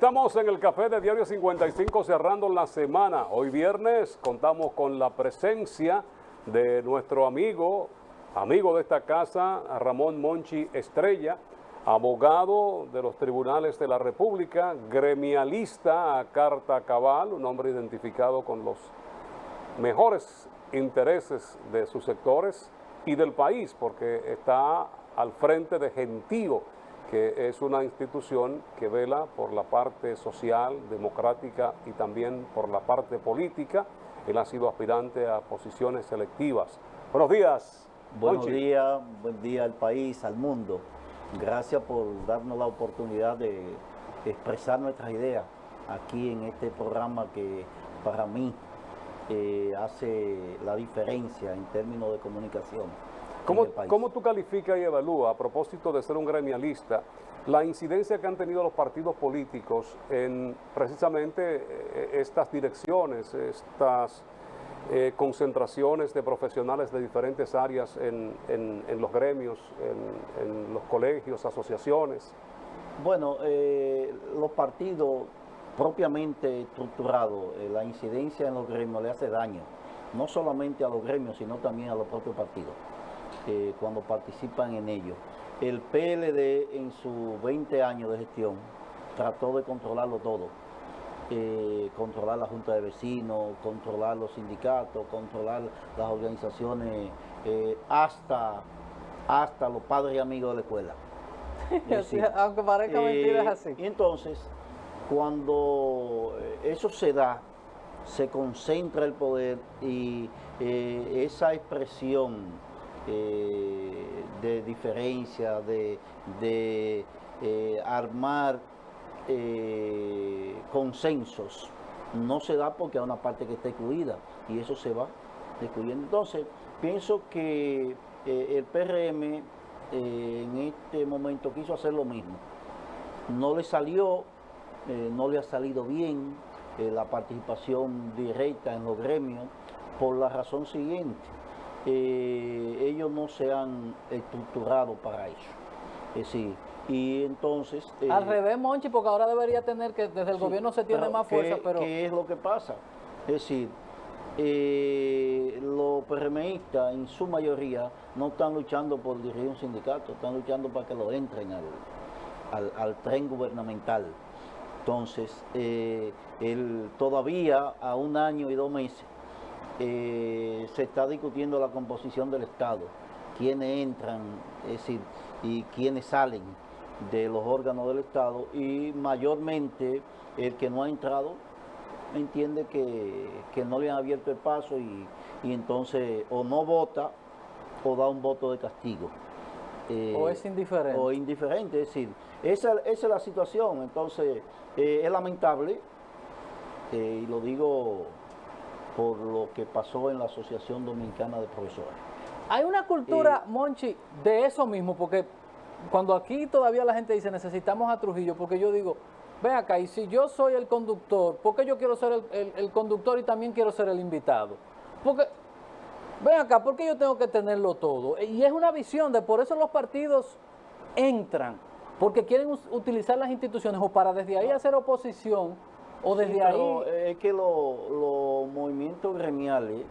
Estamos en el Café de Diario 55 cerrando la semana. Hoy viernes contamos con la presencia de nuestro amigo de esta casa, Ramón Monchi Estrella, abogado de los tribunales de la República, gremialista a carta cabal, un hombre identificado con los mejores intereses de sus sectores y del país, porque está al frente de Gentío, que es una institución que vela por la parte social, democrática y también por la parte política. Él ha sido aspirante a posiciones selectivas. Buenos días, Buenos Monchi. días, buen día al país, al mundo. Gracias por darnos la oportunidad de expresar nuestras ideas aquí en este programa que para mí hace la diferencia en términos de comunicación. ¿Cómo tú calificas y evalúas, a propósito de ser un gremialista, la incidencia que han tenido los partidos políticos en precisamente estas direcciones, estas concentraciones de profesionales de diferentes áreas en los gremios, en los colegios, asociaciones? Bueno, los partidos propiamente estructurados, la incidencia en los gremios le hace daño, no solamente a los gremios, sino también a los propios partidos. Cuando participan en ello. El PLD en sus 20 años de gestión trató de controlarlo todo, controlar la Junta de Vecinos, controlar los sindicatos, controlar las organizaciones, hasta los padres y amigos de la escuela. Decir, aunque parezca mentira, es así. Y entonces, cuando eso se da, se concentra el poder y esa expresión de diferencia, de armar consensos, no se da porque hay una parte que está excluida y eso se va excluyendo. Entonces, pienso que el PRM en este momento quiso hacer lo mismo. No le salió, no le ha salido bien la participación directa en los gremios por la razón siguiente. Ellos no se han estructurado para eso. Es decir, y entonces... Al revés, Monchi, porque ahora debería tener que, desde el gobierno se tiene más fuerza, pero... ¿Qué es lo que pasa? Es decir, los PRMistas en su mayoría no están luchando por dirigir un sindicato, están luchando para que lo entren al tren gubernamental. Entonces, todavía a 1 año y 2 meses, se está discutiendo la composición del Estado, quiénes entran, es decir, y quiénes salen de los órganos del Estado, y mayormente el que no ha entrado entiende que no le han abierto el paso y entonces o no vota o da un voto de castigo. O es indiferente. O indiferente, es decir, esa es la situación. Entonces, es lamentable, y lo digo por lo que pasó en la Asociación Dominicana de Profesores. Hay una cultura, Monchi, de eso mismo, porque cuando aquí todavía la gente dice necesitamos a Trujillo, porque yo digo, ven acá, y si yo soy el conductor, ¿por qué yo quiero ser el conductor y también quiero ser el invitado? Porque, ven acá, ¿por qué yo tengo que tenerlo todo? Y es una visión de por eso los partidos entran, porque quieren utilizar las instituciones o para desde ahí hacer oposición, o desde pero ahí... es que los movimientos gremiales,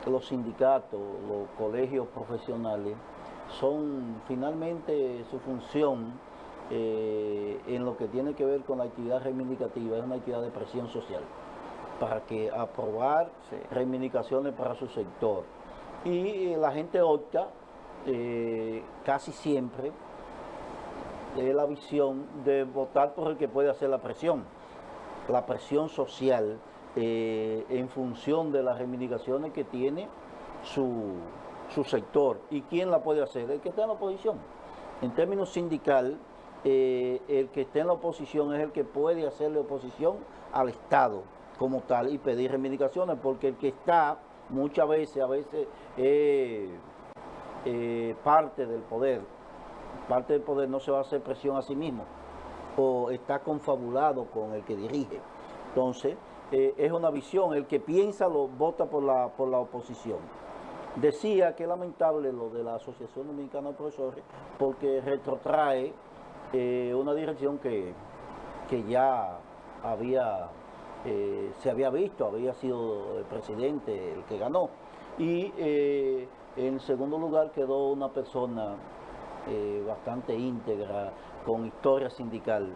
los sindicatos, los colegios profesionales, son finalmente su función en lo que tiene que ver con la actividad reivindicativa, es una actividad de presión social, para que aprobar reivindicaciones para su sector. Y la gente opta casi siempre la visión de votar por el que puede hacer la presión social en función de las reivindicaciones que tiene su sector. ¿Y quién la puede hacer? El que está en la oposición. En términos sindical, el que está en la oposición es el que puede hacerle oposición al Estado como tal y pedir reivindicaciones, porque el que está muchas veces, a veces, parte del poder no se va a hacer presión a sí mismo, o está confabulado con el que dirige. Entonces, es una visión, el que piensa lo vota por la oposición. Decía que es lamentable lo de la Asociación Dominicana de Profesores, porque retrotrae una dirección que que ya se había visto, había sido el presidente el que ganó. Y en segundo lugar quedó una persona bastante íntegra, con historia sindical,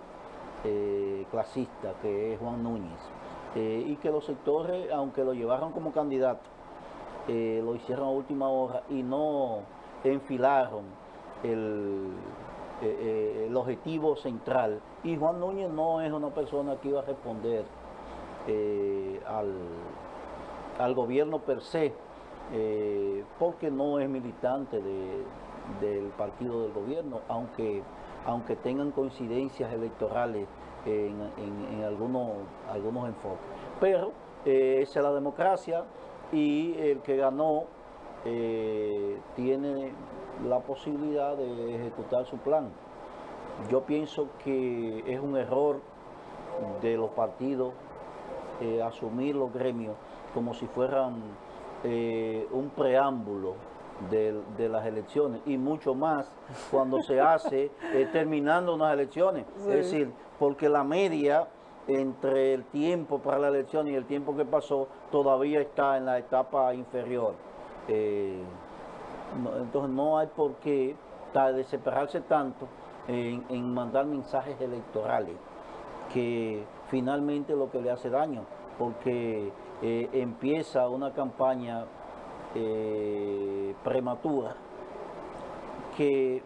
clasista, que es Juan Núñez. Y que los sectores, aunque lo llevaron como candidato, lo hicieron a última hora y no enfilaron el objetivo central. Y Juan Núñez no es una persona que iba a responder al gobierno per se, porque no es militante del partido del gobierno, aunque tengan coincidencias electorales en algunos enfoques. Pero esa es la democracia y el que ganó tiene la posibilidad de ejecutar su plan. Yo pienso que es un error de los partidos asumir los gremios como si fueran un preámbulo de las elecciones, y mucho más cuando se hace terminando unas elecciones. Sí. Es decir, porque la media entre el tiempo para la elección y el tiempo que pasó todavía está en la etapa inferior. Entonces no hay por qué desesperarse tanto en mandar mensajes electorales, que finalmente lo que le hace daño, porque empieza una campaña prematura que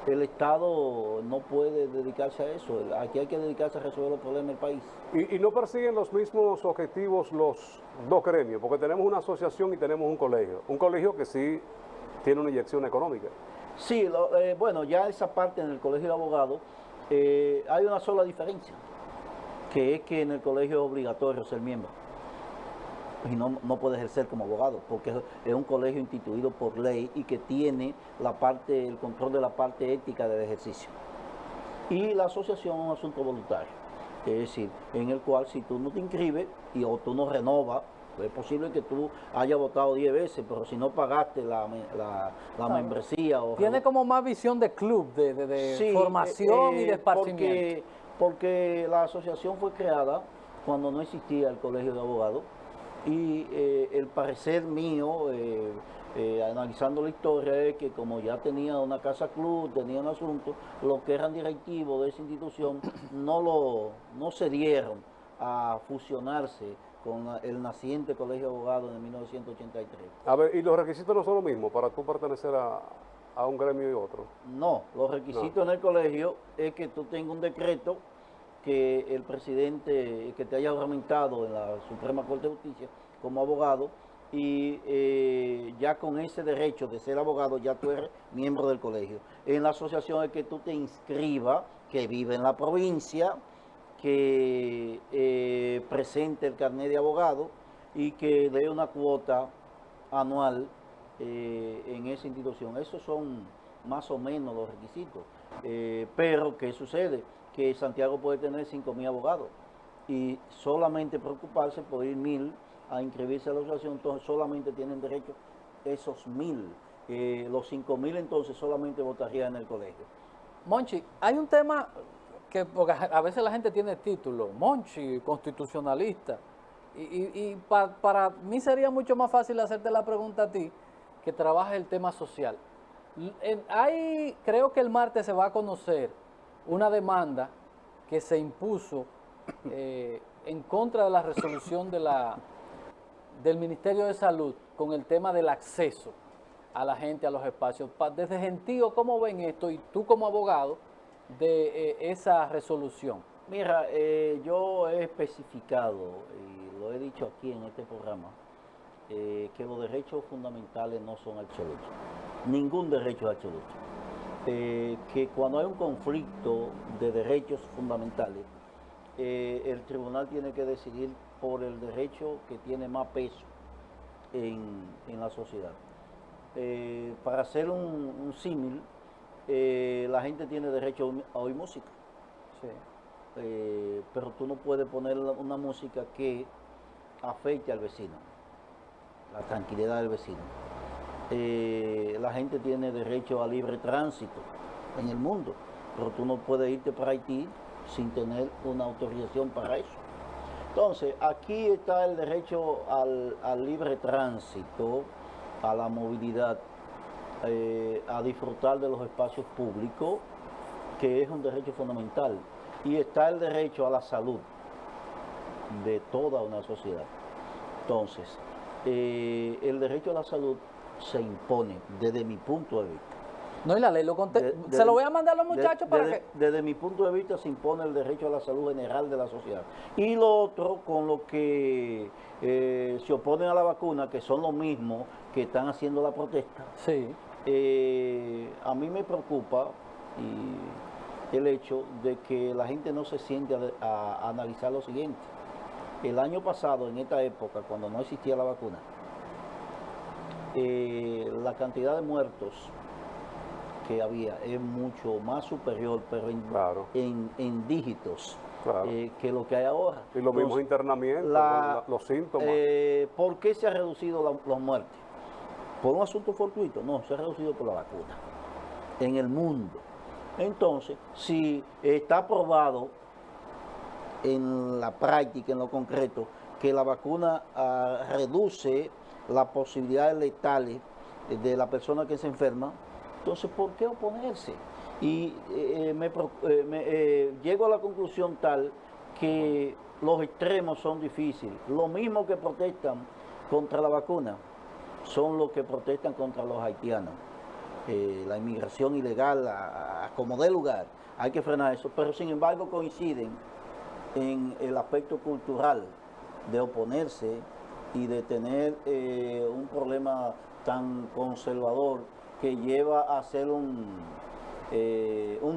el Estado no puede dedicarse a eso. Aquí hay que dedicarse a resolver los problemas del país. ¿Y no persiguen los mismos objetivos los dos gremios? Porque tenemos una asociación y tenemos un colegio. Un colegio que sí tiene una inyección económica. Sí, bueno, ya esa parte en el colegio de abogados hay una sola diferencia, que es que en el colegio es obligatorio ser miembro. Y no puede ejercer como abogado, porque es un colegio instituido por ley y que tiene el control de la parte ética del ejercicio. Y la asociación es un asunto voluntario, es decir, en el cual si tú no te inscribes o tú no renovas, es posible que tú hayas votado 10 veces, pero si no pagaste la membresía... Tiene como más visión de club, de sí, formación y de esparcimiento. Porque la asociación fue creada cuando no existía el colegio de abogados, y el parecer mío, analizando la historia, es que como ya tenía una casa club, tenía un asunto, los que eran directivos de esa institución no se dieron a fusionarse con el naciente colegio de abogados de 1983. A ver, ¿y los requisitos no son los mismos para tú pertenecer a un gremio y otro? No, los requisitos en el colegio es que tú tengas un decreto, que el presidente que te haya juramentado en la Suprema Corte de Justicia como abogado, y ya con ese derecho de ser abogado ya tú eres miembro del colegio. En la asociación es que tú te inscribas, que vive en la provincia, que presente el carnet de abogado y que dé una cuota anual en esa institución. Esos son más o menos los requisitos. Pero, ¿qué sucede? Que Santiago puede tener 5.000 abogados y solamente preocuparse por ir 1.000 a inscribirse a la asociación, entonces solamente tienen derecho esos 1.000. Los 5.000 entonces solamente votarían en el colegio. Monchi, hay un tema que porque a veces la gente tiene título, Monchi, constitucionalista, y para mí sería mucho más fácil hacerte la pregunta a ti, que trabajas el tema social. Creo que el martes se va a conocer una demanda que se impuso en contra de la resolución del Ministerio de Salud con el tema del acceso a la gente a los espacios. Desde Gentío, ¿cómo ven esto? Y tú como abogado de esa resolución. Mira, yo he especificado, y lo he dicho aquí en este programa, que los derechos fundamentales no son absolutos. Ningún derecho es absoluto. Que cuando hay un conflicto de derechos fundamentales, el tribunal tiene que decidir por el derecho que tiene más peso en la sociedad. Para hacer un símil, la gente tiene derecho a oír música, sí. Pero tú no puedes poner una música que afecte al vecino, la tranquilidad del vecino. La gente tiene derecho a libre tránsito en el mundo, pero tú no puedes irte para Haití sin tener una autorización para eso. Entonces, aquí está el derecho al libre tránsito, a la movilidad, a disfrutar de los espacios públicos, que es un derecho fundamental. Y está el derecho a la salud de toda una sociedad. Entonces, el derecho a la salud se impone desde mi punto de vista. No, y la ley se lo voy a mandar a los muchachos para que... Desde mi punto de vista se impone el derecho a la salud general de la sociedad. Y lo otro, con lo que se oponen a la vacuna, que son los mismos que están haciendo la protesta, Sí. a mí me preocupa el hecho de que la gente no se siente a analizar lo siguiente. El año pasado, en esta época, cuando no existía la vacuna, la cantidad de muertos que había es mucho más superior, pero en dígitos, Claro. que lo que hay ahora. Y los mismos internamientos, los síntomas. ¿Por qué se ha reducido las muertes? ¿Por un asunto fortuito? No, se ha reducido por la vacuna en el mundo. Entonces, si está probado en la práctica, en lo concreto, que la vacuna reduce las posibilidades letales de la persona que se enferma, entonces, ¿por qué oponerse? Y llego a la conclusión tal que los extremos son difíciles. Los mismos que protestan contra la vacuna son los que protestan contra los haitianos. La inmigración ilegal a como dé lugar, hay que frenar eso, pero sin embargo coinciden en el aspecto cultural de oponerse y de tener un problema tan conservador que lleva a hacer un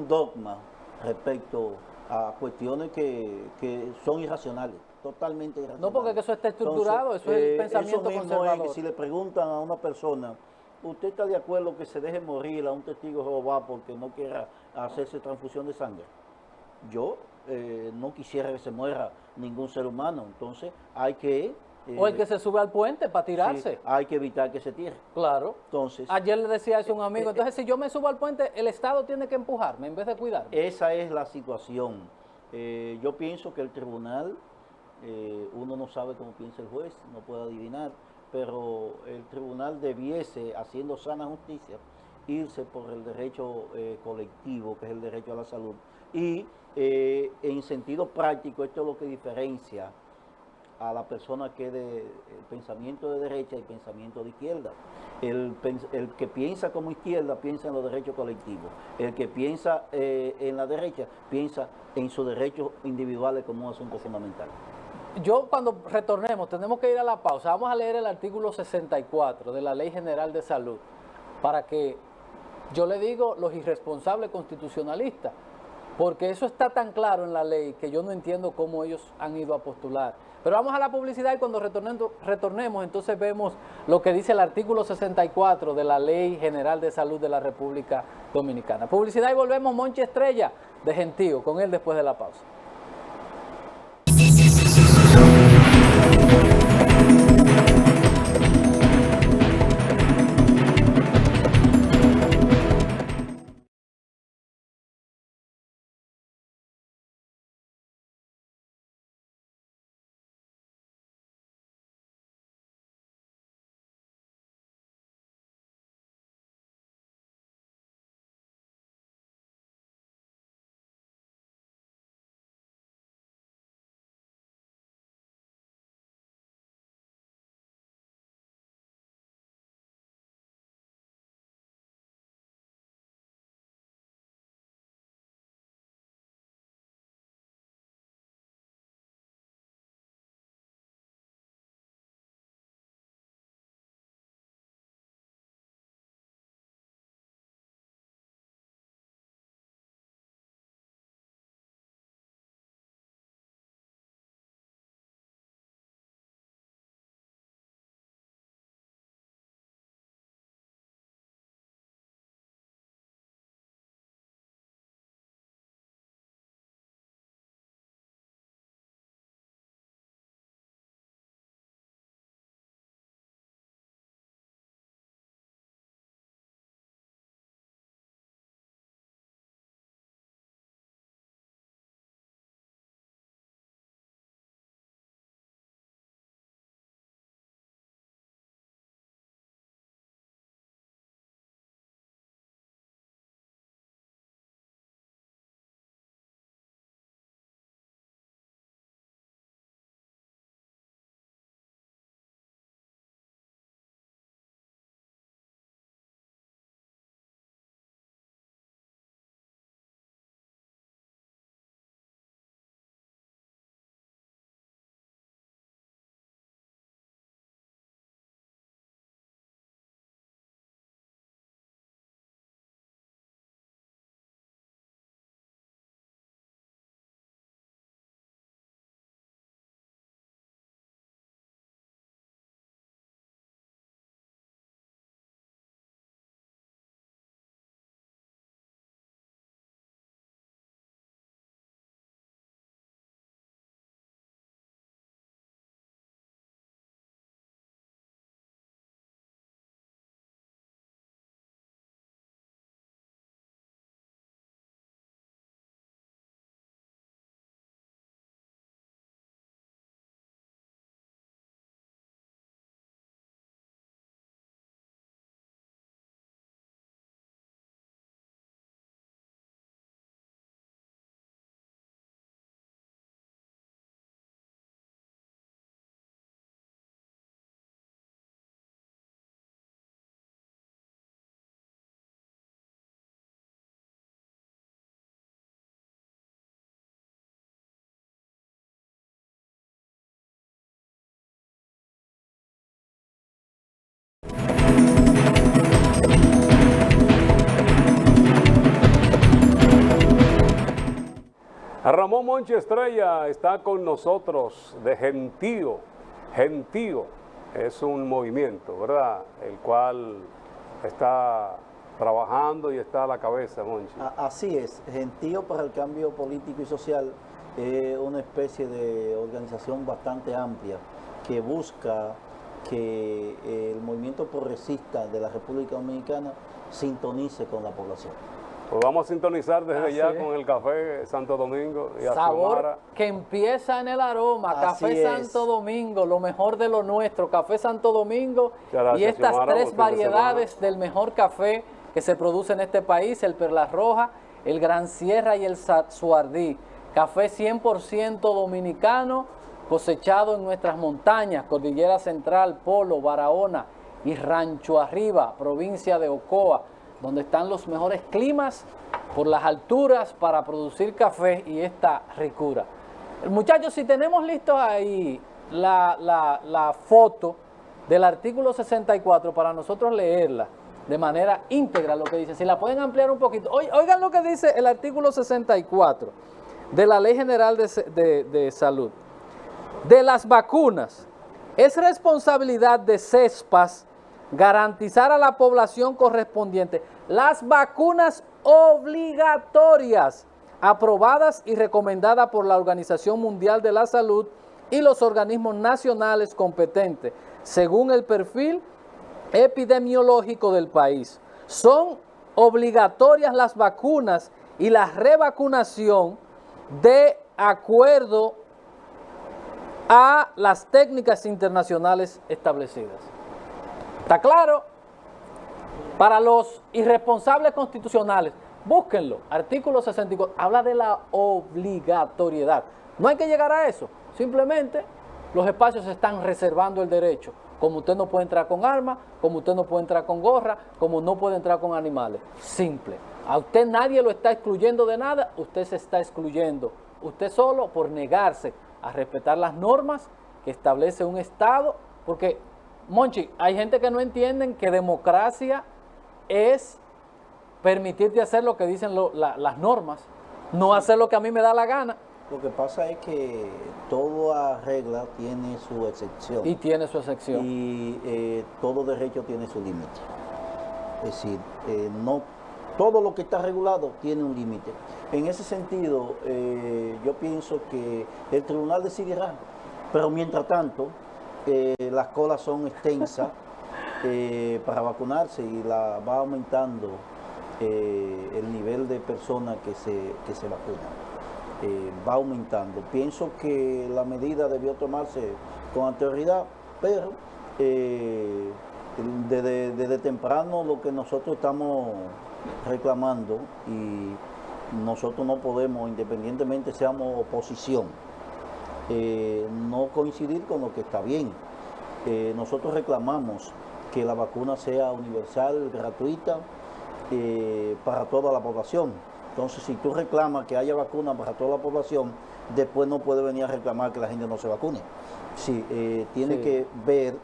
dogma respecto a cuestiones que son irracionales, totalmente irracionales. No, porque eso está estructurado, eso es el pensamiento eso mismo conservador. Es que si le preguntan a una persona, ¿usted está de acuerdo que se deje morir a un testigo de Jehová porque no quiera hacerse transfusión de sangre? Yo no quisiera que se muera ningún ser humano, entonces hay que... o el que se sube al puente para tirarse. Sí, hay que evitar que se tire. Claro. Entonces, ayer le decía eso a un amigo, entonces si yo me subo al puente, el Estado tiene que empujarme en vez de cuidarme. Esa es la situación. Yo pienso que el tribunal, uno no sabe cómo piensa el juez, no puede adivinar, pero el tribunal debiese, haciendo sana justicia, irse por el derecho colectivo, que es el derecho a la salud. Y en sentido práctico, esto es lo que diferencia a la persona que de pensamiento de derecha y pensamiento de izquierda. El que piensa como izquierda piensa en los derechos colectivos. El que piensa en la derecha piensa en sus derechos individuales como un asunto fundamental. Yo cuando retornemos, tenemos que ir a la pausa, vamos a leer el artículo 64 de la Ley General de Salud, para que, yo le digo, los irresponsables constitucionalistas, porque eso está tan claro en la ley que yo no entiendo cómo ellos han ido a postular. Pero vamos a la publicidad y cuando retornemos, entonces vemos lo que dice el artículo 64 de la Ley General de Salud de la República Dominicana. Publicidad y volvemos. Monchi Estrella de Gentío, con él después de la pausa. Ramón Monchi Estrella está con nosotros de Gentío. Gentío es un movimiento, ¿verdad? El cual está trabajando y está a la cabeza, Monchi. Así es, Gentío para el Cambio Político y Social es una especie de organización bastante amplia que busca que el movimiento progresista de la República Dominicana sintonice con la población. Pues vamos a sintonizar desde Así ya es. con el café Santo Domingo y a Sabor Xiomara. que empieza en el aroma. Así Café es. Santo Domingo, lo mejor de lo nuestro. Café Santo Domingo Muchas gracias, y estas Xiomara, tres buen fin de variedades del mejor café que se produce en este país: el Perla Roja, el Gran Sierra y el Suardí. Café 100% dominicano, cosechado en nuestras montañas, Cordillera Central, Polo, Barahona y Rancho Arriba, provincia de Ocoa, donde están los mejores climas por las alturas para producir café y esta ricura. Muchachos, si tenemos listos ahí la foto del artículo 64 para nosotros leerla de manera íntegra, lo que dice, si la pueden ampliar un poquito. Oigan lo que dice el artículo 64 de la Ley General de Salud. De las vacunas, es responsabilidad de CESPAS garantizar a la población correspondiente las vacunas obligatorias aprobadas y recomendadas por la Organización Mundial de la Salud y los organismos nacionales competentes, según el perfil epidemiológico del país. Son obligatorias las vacunas y la revacunación de acuerdo a las técnicas internacionales establecidas. ¿Está claro? Para los irresponsables constitucionales, búsquenlo. Artículo 64, habla de la obligatoriedad. No hay que llegar a eso. Simplemente los espacios están reservando el derecho. Como usted no puede entrar con armas, como usted no puede entrar con gorra, como no puede entrar con animales. Simple. A usted nadie lo está excluyendo de nada, usted se está excluyendo. Usted solo por negarse a respetar las normas que establece un Estado, porque, Monchi, hay gente que no entienden que democracia es permitirte hacer lo que dicen las normas, no hacer lo que a mí me da la gana. Lo que pasa es que toda regla tiene su excepción. Y tiene su excepción. Y todo derecho tiene su límite. Es decir, no todo lo que está regulado tiene un límite. En ese sentido, yo pienso que el tribunal decidirá, pero mientras tanto, las colas son extensas para vacunarse y va aumentando el nivel de personas que se vacunan. Va aumentando. Pienso que la medida debió tomarse con anterioridad, pero desde temprano lo que nosotros estamos reclamando, y nosotros no podemos, independientemente seamos oposición, no coincidir con lo que está bien. Nosotros reclamamos que la vacuna sea universal, gratuita, para toda la población. Entonces, si tú reclamas que haya vacuna para toda la población, después no puede venir a reclamar que la gente no se vacune. Sí, tiene que ver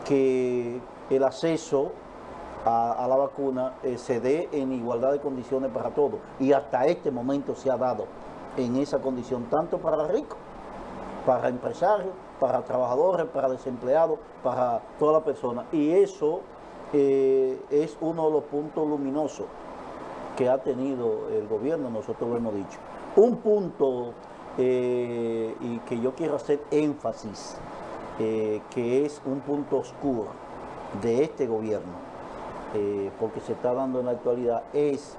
que el acceso a la vacuna se dé en igualdad de condiciones para todos. Y hasta este momento se ha dado en esa condición, tanto para los ricos, para empresarios, para trabajadores, para desempleados, para toda la persona. Y eso es uno de los puntos luminosos que ha tenido el gobierno, nosotros lo hemos dicho. Un punto y que yo quiero hacer énfasis, que es un punto oscuro de este gobierno, porque se está dando en la actualidad, es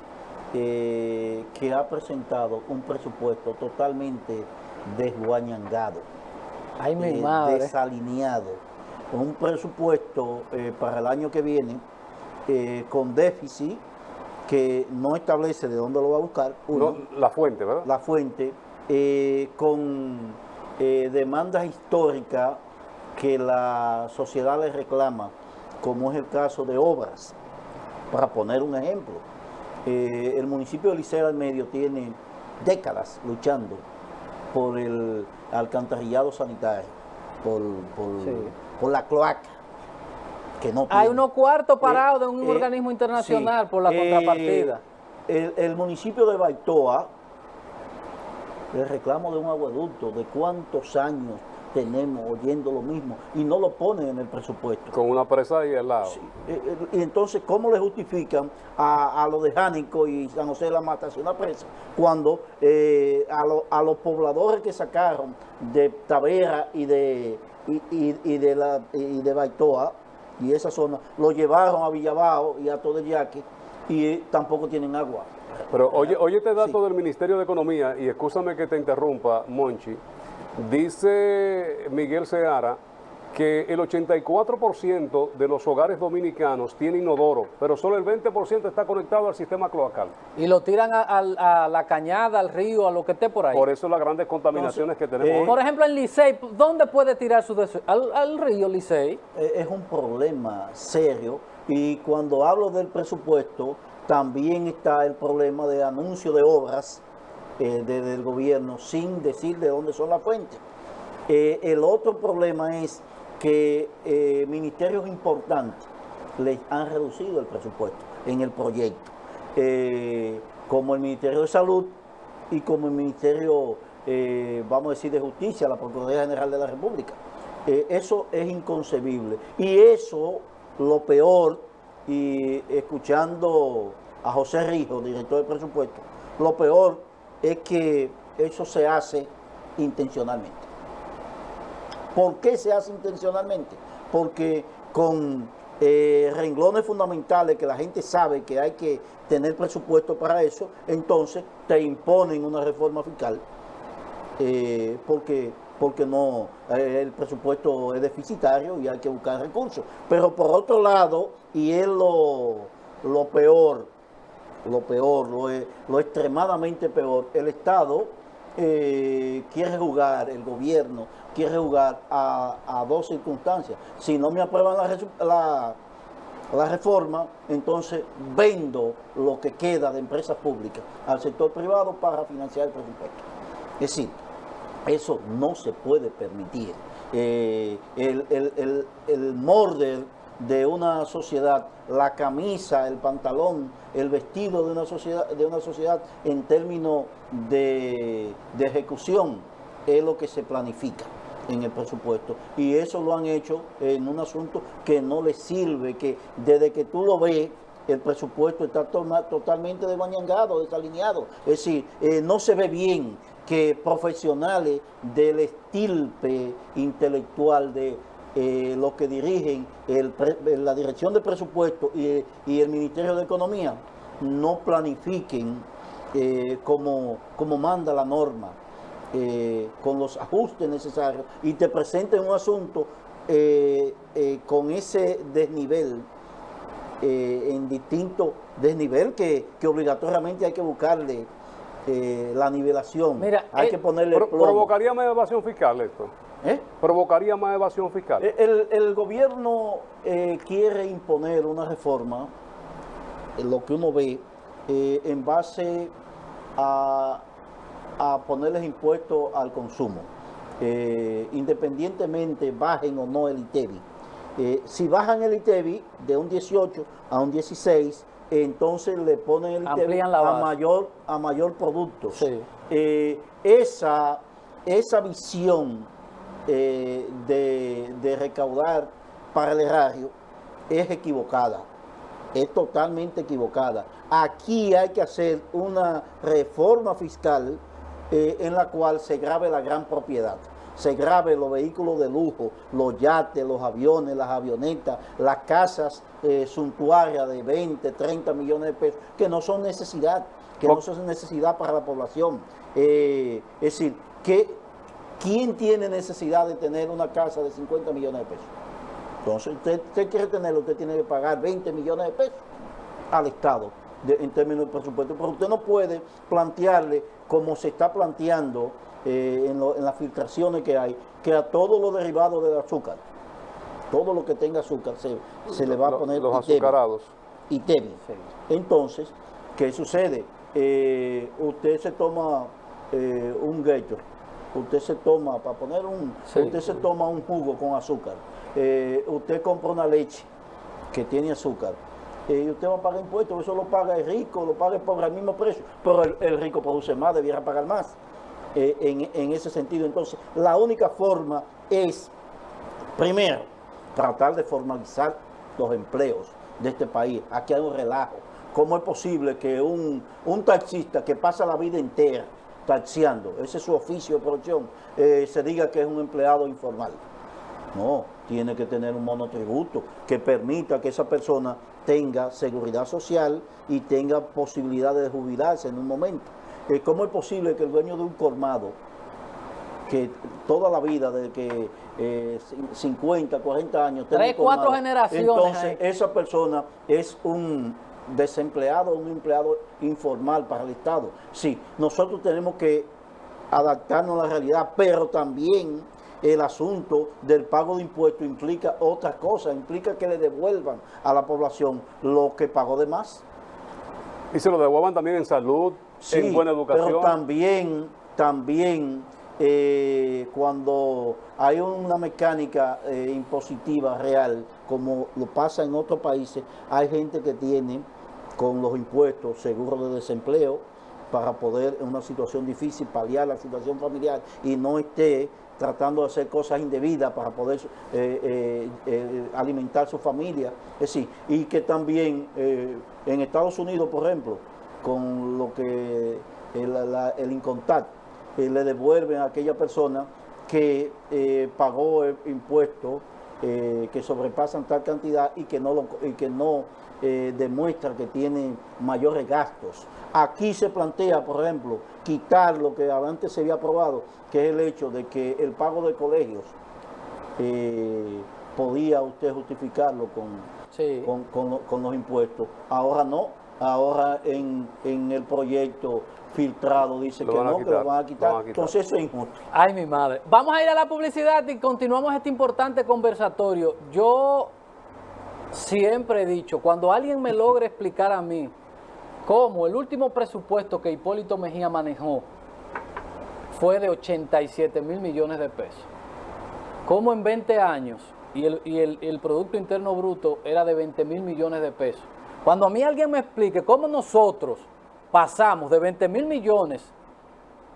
que ha presentado un presupuesto totalmente desguañangado, Ay, mi madre. desalineado, un presupuesto para el año que viene con déficit que no establece de dónde lo va a buscar, uno, No, la fuente, ¿verdad? la fuente, con demandas históricas que la sociedad le reclama, como es el caso de obras. Para poner un ejemplo, el municipio de Licey al Medio tiene décadas luchando por el alcantarillado sanitario, por la cloaca, que no Hay tiene. unos cuartos parados de un organismo internacional sí, por la contrapartida. El municipio de Baitoa el reclamo de un aguaducto, de cuántos años tenemos oyendo lo mismo y no lo ponen en el presupuesto. Con una presa ahí al lado. Sí, y entonces, ¿cómo le justifican a lo de Jánico y San José de la Mata hacer una presa? Cuando a los pobladores que sacaron de Tavera y de Baitoa y esa zona, lo llevaron a Villabao y a Todeyaque y tampoco tienen agua. Pero oye este dato Sí. del Ministerio de Economía, y excúsame que te interrumpa, Monchi. Dice Miguel Seara que el 84% de los hogares dominicanos tienen inodoro, pero solo el 20% está conectado al sistema cloacal. Y lo tiran a la cañada, al río, a lo que esté por ahí. Por eso las grandes contaminaciones que tenemos. Por ejemplo, en Licey, ¿dónde puede tirar su desechos? Al río Licey. Es un problema serio y cuando hablo del presupuesto también está el problema de anuncio de obras del gobierno sin decir de dónde son las fuentes. El otro problema es que ministerios importantes les han reducido el presupuesto en el proyecto, como el Ministerio de Salud y como el Ministerio, vamos a decir, de Justicia, la Procuraduría General de la República. Eso es inconcebible. Y eso, lo peor, y escuchando a José Rijo, director de presupuesto, lo peor es que eso se hace intencionalmente. ¿Por qué se hace intencionalmente? Porque con renglones fundamentales que la gente sabe que hay que tener presupuesto para eso, entonces te imponen una reforma fiscal porque no el presupuesto es deficitario y hay que buscar recursos. Pero por otro lado, y es lo peor, lo extremadamente peor, el Estado quiere jugar, el gobierno quiere jugar a dos circunstancias. Si no me aprueban la reforma, entonces vendo lo que queda de empresas públicas al sector privado para financiar el presupuesto. Es decir, eso no se puede permitir. El morder de una sociedad, la camisa, el pantalón, el vestido de una sociedad en términos de ejecución es lo que se planifica en el presupuesto. Y eso lo han hecho en un asunto que no les sirve, que desde que tú lo ves, el presupuesto está totalmente desbañangado, desalineado. Es decir, no se ve bien que profesionales del estirpe intelectual de los que dirigen la Dirección de Presupuesto y el Ministerio de Economía no planifiquen como manda la norma, con los ajustes necesarios y te presenten un asunto con ese desnivel, en distinto desnivel que obligatoriamente hay que buscarle la nivelación. Mira, hay que ponerle plomo. ¿Provocaría más evasión fiscal esto? ¿Provocaría más evasión fiscal? El gobierno quiere imponer una reforma, lo que uno ve, en base a ponerles impuestos al consumo, independientemente bajen o no el ITEBI. Si bajan el ITEBI de un 18 a un 16, entonces le ponen el ITEBI a mayor producto. Sí. Esa visión de recaudar para el erario es equivocada, es totalmente equivocada. Aquí hay que hacer una reforma fiscal en la cual se grave la gran propiedad, se grave los vehículos de lujo, los yates, los aviones, las avionetas, las casas suntuarias de 20, 30 millones de pesos, que no son necesidad, para la población. Es decir, ¿quién tiene necesidad de tener una casa de 50 millones de pesos? Entonces, usted quiere tenerlo, usted tiene que pagar 20 millones de pesos al Estado en términos de presupuesto. Pero usted no puede plantearle, como se está planteando en las filtraciones que hay, que a todos los derivados del azúcar, todo lo que tenga azúcar, se le va a poner los azucarados. ITEBI. Entonces, ¿qué sucede? Usted se toma un Gatorade, usted se toma, para poner usted se toma un jugo con azúcar, usted compra una leche que tiene azúcar, y usted va a pagar impuestos, eso lo paga el rico, lo paga el pobre al mismo precio, pero el rico produce más, debiera pagar más. en ese sentido. Entonces, la única forma es, primero, tratar de formalizar los empleos de este país. Aquí hay un relajo. ¿Cómo es posible que un taxista que pasa la vida entera taxiando, ese es su oficio de profesión, se diga que es un empleado informal? No, tiene que tener un monotributo que permita que esa persona tenga seguridad social y tenga posibilidades de jubilarse en un momento. ¿Cómo es posible que el dueño de un colmado, que toda la vida, desde que 50, 40 años, 3, 4 generaciones, entonces esa persona es un desempleado, un empleado informal para el Estado? Sí, nosotros tenemos que adaptarnos a la realidad, pero también el asunto del pago de impuestos implica otra cosa, implica que le devuelvan a la población lo que pagó de más. Y se lo devuelvan también en salud, Sí, en buena educación. pero también cuando hay una mecánica impositiva real, como lo pasa en otros países, hay gente que tiene con los impuestos seguro de desempleo para poder en una situación difícil paliar la situación familiar y no esté tratando de hacer cosas indebidas para poder alimentar su familia. Es decir, y que también en Estados Unidos, por ejemplo, con lo que el Incontact le devuelven a aquella persona que pagó impuestos que sobrepasan tal cantidad y que no demuestra que tiene mayores gastos. Aquí se plantea, por ejemplo, quitar lo que antes se había aprobado, que es el hecho de que el pago de colegios podía usted justificarlo Sí. con los impuestos. Ahora no, ahora en el proyecto filtrado dice que no, que lo van a quitar. Entonces eso es injusto. Ay, mi madre. Vamos a ir a la publicidad y continuamos este importante conversatorio. Yo siempre he dicho, cuando alguien me logre explicar a mí cómo el último presupuesto que Hipólito Mejía manejó fue de 87,000 millones de pesos, cómo en 20 años y el Producto Interno Bruto era de 20,000 millones de pesos. Cuando a mí alguien me explique cómo nosotros pasamos de 20,000 millones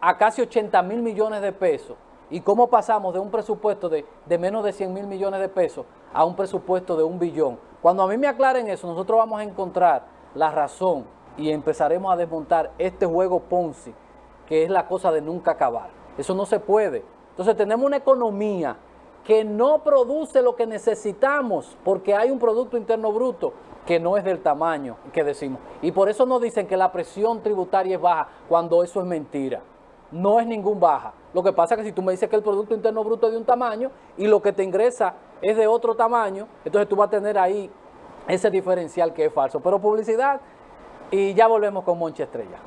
a casi 80,000 millones de pesos y cómo pasamos de un presupuesto de menos de 100,000 millones de pesos a un presupuesto de 1 billón. Cuando a mí me aclaren eso, nosotros vamos a encontrar la razón y empezaremos a desmontar este juego Ponzi, que es la cosa de nunca acabar. Eso no se puede. Entonces tenemos una economía que no produce lo que necesitamos porque hay un Producto Interno Bruto que no es del tamaño que decimos. Y por eso nos dicen que la presión tributaria es baja, cuando eso es mentira. No es ningún baja. Lo que pasa es que si tú me dices que el Producto Interno Bruto es de un tamaño y lo que te ingresa es de otro tamaño, entonces tú vas a tener ahí ese diferencial que es falso. Pero publicidad y ya volvemos con Monchi Estrella.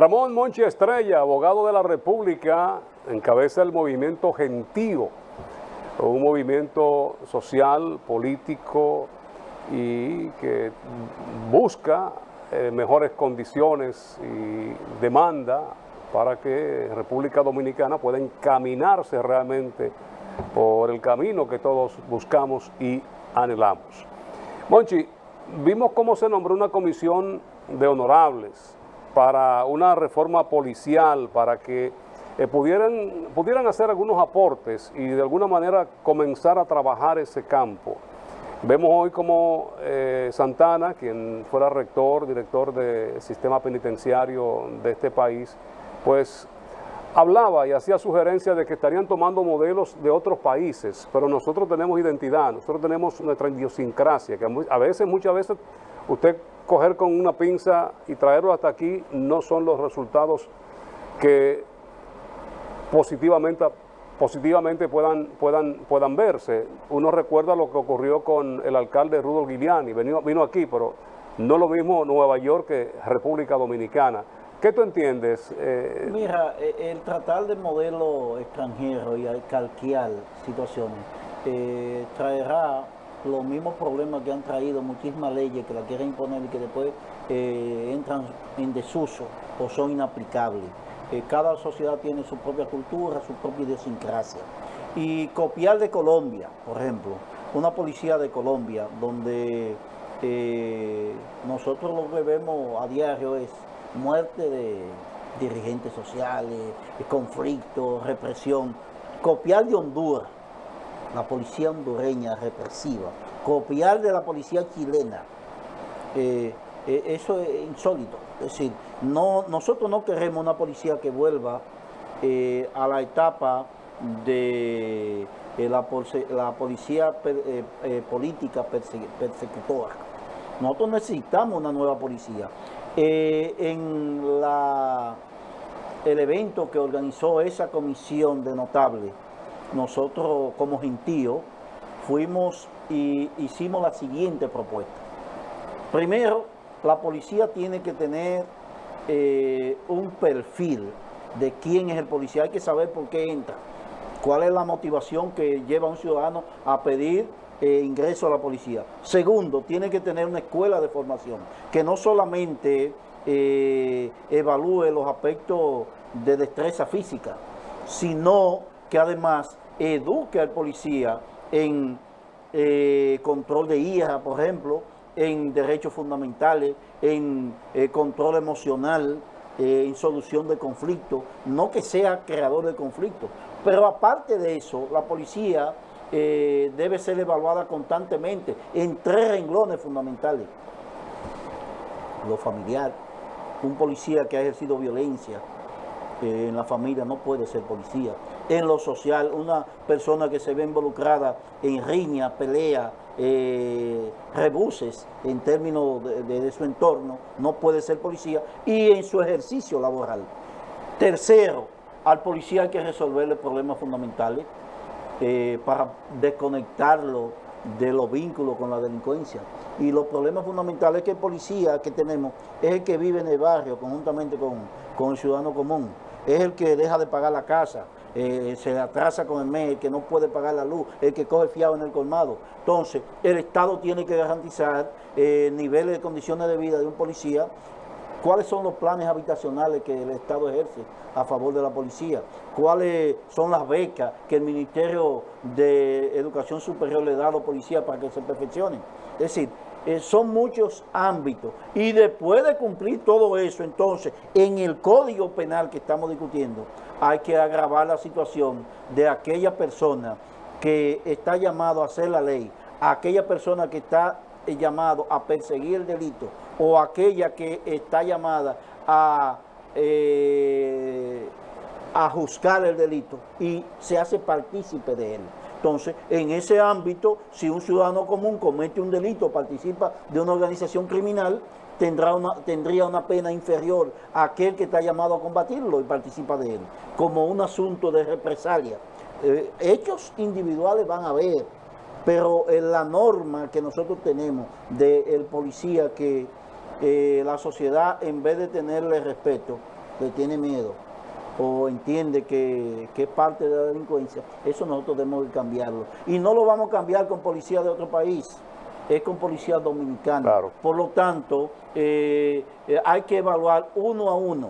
Ramón Monchi Estrella, abogado de la República, encabeza el movimiento Gentío, un movimiento social, político y que busca mejores condiciones y demanda para que República Dominicana pueda encaminarse realmente por el camino que todos buscamos y anhelamos. Monchi, vimos cómo se nombró una comisión de honorables para una reforma policial, para que pudieran hacer algunos aportes y de alguna manera comenzar a trabajar ese campo. Vemos hoy como Santana, quien fuera rector, director del sistema penitenciario de este país, pues hablaba y hacía sugerencias de que estarían tomando modelos de otros países, pero nosotros tenemos identidad, nosotros tenemos nuestra idiosincrasia, que muchas veces usted coger con una pinza y traerlo hasta aquí no son los resultados que positivamente puedan verse. Uno recuerda lo que ocurrió con el alcalde Rudolph Giuliani, vino aquí, pero no lo mismo Nueva York que República Dominicana. ¿Qué tú entiendes? Mira, el tratar de modelo extranjero y calquear situaciones traerá los mismos problemas que han traído muchísimas leyes que la quieren imponer y que después entran en desuso o son inaplicables. Cada sociedad tiene su propia cultura, su propia idiosincrasia. Y copiar de Colombia, por ejemplo, una policía de Colombia, donde nosotros lo que vemos a diario es muerte de dirigentes sociales, conflictos, represión. Copiar de Honduras, la policía hondureña represiva, copiar de la policía chilena, eso es insólito. Es decir, nosotros no queremos una policía que vuelva a la etapa de la policía política persecutora. Nosotros necesitamos una nueva policía. En el evento que organizó esa comisión de notables, nosotros como Gentío fuimos y hicimos la siguiente propuesta. Primero, la policía tiene que tener un perfil de quién es el policía. Hay que saber por qué entra, cuál es la motivación que lleva a un ciudadano a pedir ingreso a la policía. Segundo, tiene que tener una escuela de formación que no solamente evalúe los aspectos de destreza física, sino que además eduque al policía en control de ira, por ejemplo, en derechos fundamentales, en control emocional, en solución de conflictos, no que sea creador de conflictos. Pero aparte de eso, la policía debe ser evaluada constantemente en 3 renglones fundamentales. Lo familiar, un policía que ha ejercido violencia en la familia no puede ser policía. En lo social, una persona que se ve involucrada en riña, pelea, rebuses en términos de su entorno, no puede ser policía, y en su ejercicio laboral. Tercero, al policía hay que resolverle problemas fundamentales para desconectarlo de los vínculos con la delincuencia. Y los problemas fundamentales es que el policía que tenemos es el que vive en el barrio conjuntamente con el ciudadano común, es el que deja de pagar la casa, se atrasa con el mes, el que no puede pagar la luz, el que coge fiado en el colmado. Entonces, el Estado tiene que garantizar niveles de condiciones de vida de un policía. ¿Cuáles son los planes habitacionales que el Estado ejerce a favor de la policía? ¿Cuáles son las becas que el Ministerio de Educación Superior le da a los policías para que se perfeccionen? Es decir, son muchos ámbitos. Y después de cumplir todo eso, entonces, en el Código Penal que estamos discutiendo, hay que agravar la situación de aquella persona que está llamado a hacer la ley, a aquella persona que está llamado a perseguir el delito, o aquella que está llamada a juzgar el delito y se hace partícipe de él. Entonces, en ese ámbito, si un ciudadano común comete un delito, participa de una organización criminal, tendría una pena inferior a aquel que está llamado a combatirlo y participa de él, como un asunto de represalia. Hechos individuales van a haber, pero la norma que nosotros tenemos del policía que la sociedad, en vez de tenerle respeto, le tiene miedo o entiende que es parte de la delincuencia, eso nosotros tenemos que cambiarlo. Y no lo vamos a cambiar con policía de otro país, es con policía dominicana. Claro. Por lo tanto, hay que evaluar uno a uno,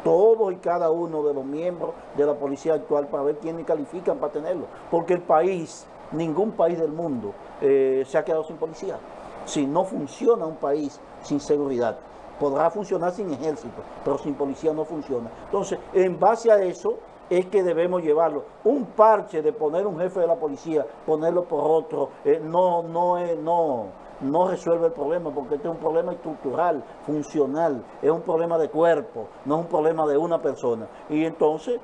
todos y cada uno de los miembros de la policía actual para ver quiénes califican para tenerlo. Porque el país, ningún país del mundo se ha quedado sin policía. Si no funciona un país sin seguridad, podrá funcionar sin ejército, pero sin policía no funciona. Entonces, en base a eso es que debemos llevarlo. Un parche de poner un jefe de la policía, ponerlo por otro, no resuelve el problema, porque este es un problema estructural, funcional, es un problema de cuerpo, no es un problema de una persona. Y entonces,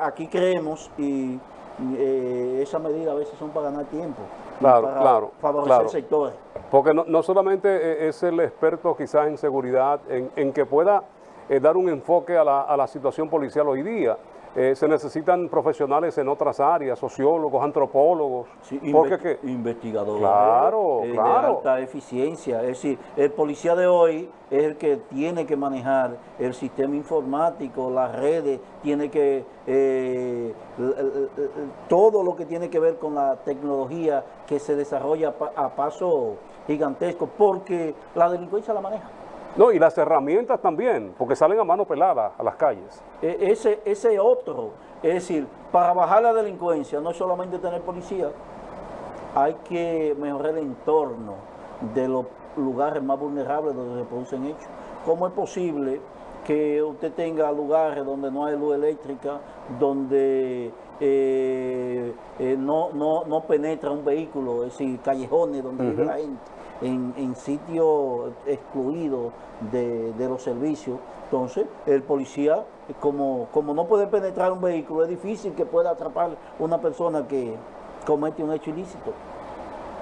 aquí creemos, y esas medidas a veces son para ganar tiempo, para favorecer sectores. Porque no solamente es el experto quizás en seguridad, en que pueda dar un enfoque a la situación policial hoy día. Se necesitan profesionales en otras áreas, sociólogos, antropólogos, sí, porque investigadores claro, de alta eficiencia. Es decir, el policía de hoy es el que tiene que manejar el sistema informático, las redes, tiene que todo lo que tiene que ver con la tecnología que se desarrolla a paso gigantesco, porque la delincuencia la maneja. No, y las herramientas también, porque salen a mano pelada a las calles. Ese otro, es decir, para bajar la delincuencia no es solamente tener policía, hay que mejorar el entorno de los lugares más vulnerables donde se producen hechos. ¿Cómo es posible que usted tenga lugares donde no hay luz eléctrica, donde no penetra un vehículo, es decir, callejones donde vive la gente, en sitios excluidos de los servicios? Entonces, el policía, como no puede penetrar un vehículo, es difícil que pueda atrapar una persona que comete un hecho ilícito.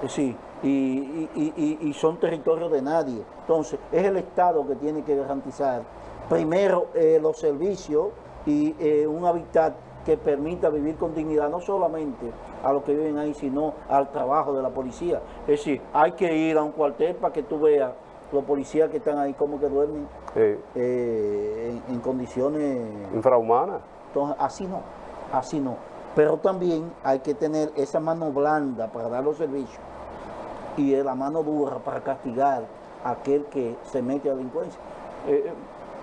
Sí, y son territorios de nadie. Entonces, es el Estado que tiene que garantizar primero los servicios y un hábitat que permita vivir con dignidad, no solamente a los que viven ahí, sino al trabajo de la policía. Es decir, hay que ir a un cuartel para que tú veas los policías que están ahí como que duermen en condiciones infrahumanas. Entonces, así no. Pero también hay que tener esa mano blanda para dar los servicios y la mano dura para castigar a aquel que se mete a la delincuencia.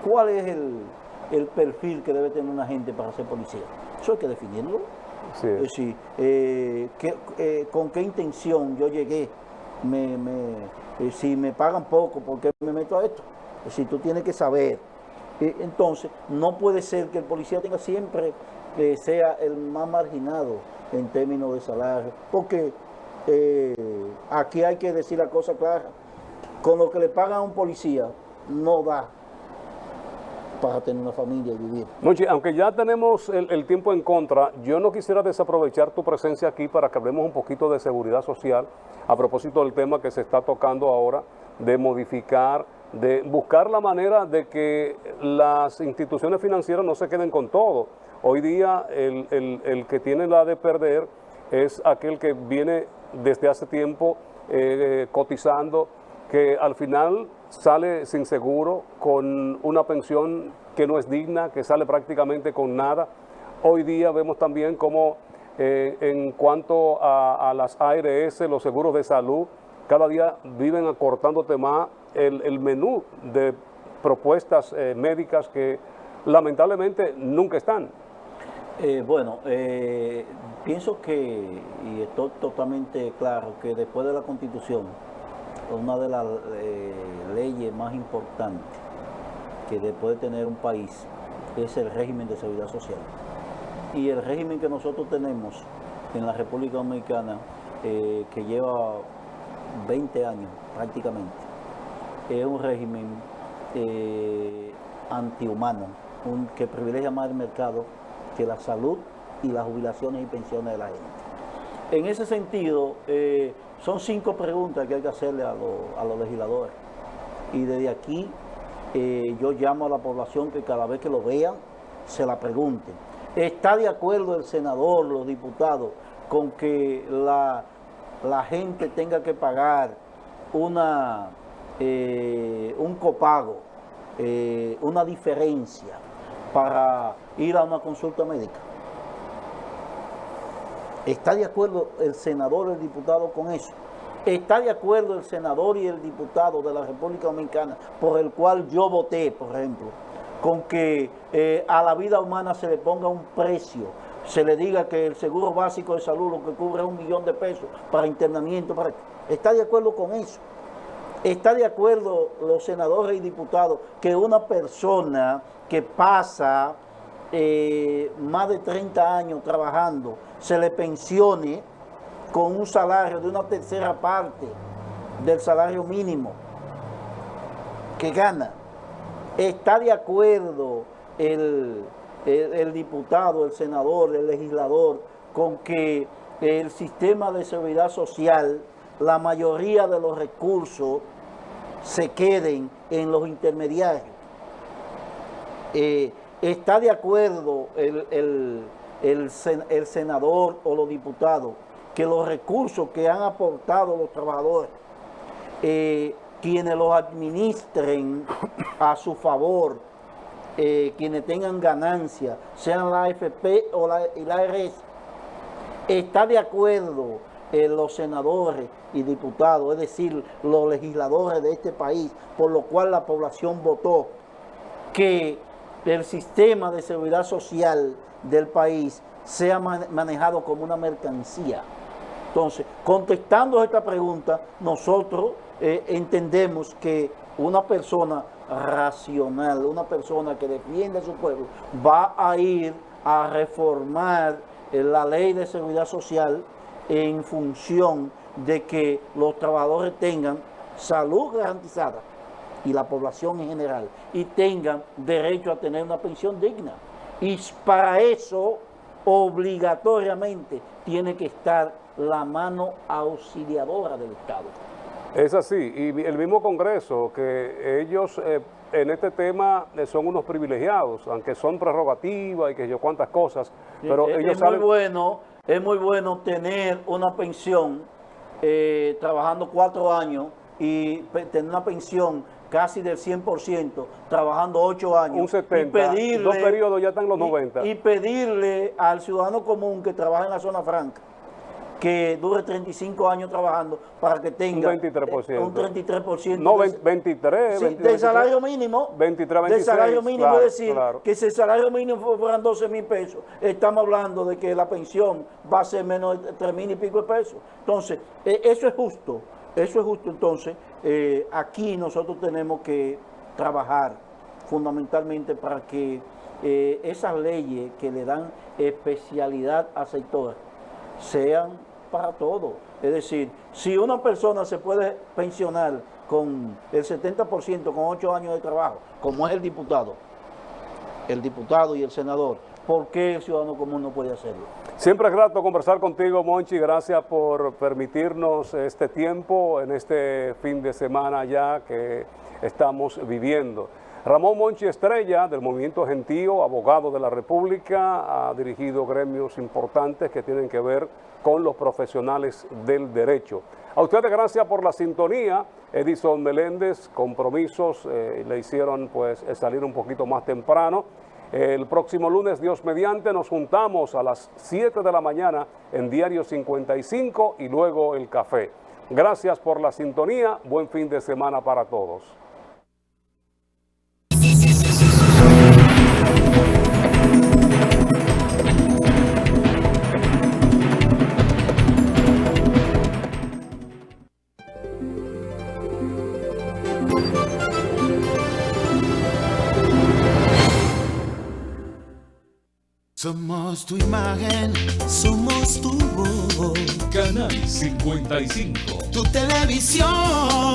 ¿Cuál es el perfil que debe tener una gente para ser policía? Eso hay que definirlo. Sí. Es decir, con qué intención yo llegué, si me pagan poco, ¿por qué me meto a esto? Es decir, tú tienes que saber. Entonces, no puede ser que el policía tenga siempre sea el más marginado en términos de salario, porque aquí hay que decir la cosa clara: con lo que le pagan a un policía no da para tener una familia y vivir. Monchi, aunque ya tenemos el tiempo en contra, yo no quisiera desaprovechar tu presencia aquí para que hablemos un poquito de seguridad social, a propósito del tema que se está tocando ahora, de modificar, de buscar la manera de que las instituciones financieras no se queden con todo. Hoy día el que tiene la de perder es aquel que viene desde hace tiempo cotizando, que al final sale sin seguro, con una pensión que no es digna, que sale prácticamente con nada. Hoy día vemos también cómo en cuanto a las ARS, los seguros de salud, cada día viven acortándote más el menú de propuestas médicas que lamentablemente nunca están. Pienso que, y estoy totalmente claro, que después de la Constitución, una de las leyes más importantes que puede tener un país es el régimen de seguridad social. Y el régimen que nosotros tenemos en la República Dominicana, que lleva 20 años prácticamente, es un régimen antihumano, que privilegia más el mercado que la salud y las jubilaciones y pensiones de la gente. En ese sentido, son 5 preguntas que hay que hacerle a los legisladores. Y desde aquí yo llamo a la población que cada vez que lo vean, se la pregunten. ¿Está de acuerdo el senador, los diputados, con que la gente tenga que pagar un copago, una diferencia para ir a una consulta médica. ¿Está de acuerdo el senador o el diputado con eso? ¿Está de acuerdo el senador y el diputado de la República Dominicana, por el cual yo voté, por ejemplo, con que a la vida humana se le ponga un precio, se le diga que el seguro básico de salud lo que cubre es $1 millón para internamiento? ¿Está de acuerdo con eso? ¿Está de acuerdo los senadores y diputados que una persona que pasa más de 30 años trabajando se le pensione con un salario de una tercera parte del salario mínimo que gana? ¿Está de acuerdo el diputado, el senador, el legislador con que el sistema de seguridad social, la mayoría de los recursos se queden en los intermediarios? ¿Está de acuerdo el senador o los diputados que los recursos que han aportado los trabajadores, quienes los administren a su favor, quienes tengan ganancias, sean la AFP o la ARS, está de acuerdo los senadores y diputados, es decir, los legisladores de este país, por lo cual la población votó, que el sistema de seguridad social del país sea manejado como una mercancía? Entonces, contestando a esta pregunta, nosotros entendemos que una persona racional, una persona que defiende a su pueblo, va a ir a reformar la ley de seguridad social en función de que los trabajadores tengan salud garantizada y la población en general, y tengan derecho a tener una pensión digna. Y para eso, obligatoriamente, tiene que estar la mano auxiliadora del Estado. Es así, y el mismo Congreso, que ellos en este tema son unos privilegiados, aunque son prerrogativas y que yo cuántas cosas, pero ellos saben... Es muy bueno tener una pensión trabajando 4 años y tener una pensión casi del 100%, trabajando 8 años. Un 70, y pedirle, 2 periodos ya están los 90. Y pedirle al ciudadano común que trabaja en la zona franca, que dure 35 años trabajando para que tenga un 23%. Un 33%. No, 23, sí, del salario mínimo. 23, 26. Del salario mínimo, claro, es decir, claro, que si el salario mínimo fueran 12,000 pesos, estamos hablando de que la pensión va a ser menos de 3,000 y pico de pesos. Entonces, eso es justo. Eso es justo. Entonces, aquí nosotros tenemos que trabajar fundamentalmente para que esas leyes que le dan especialidad al sector sean para todo. Es decir, si una persona se puede pensionar con el 70%, con 8 años de trabajo, como es el diputado y el senador, ¿por qué el ciudadano común no puede hacerlo? Siempre es grato conversar contigo, Monchi. Gracias por permitirnos este tiempo en este fin de semana ya que estamos viviendo. Ramón Monchi Estrella, del Movimiento Gentío, abogado de la República, ha dirigido gremios importantes que tienen que ver con los profesionales del derecho. A ustedes gracias por la sintonía. Edison Meléndez, compromisos le hicieron pues salir un poquito más temprano. El próximo lunes, Dios mediante, nos juntamos a las 7 de la mañana en Diario 55 y luego el café. Gracias por la sintonía. Buen fin de semana para todos. Somos tu imagen, somos tu voz. Canal 55. Tu televisión.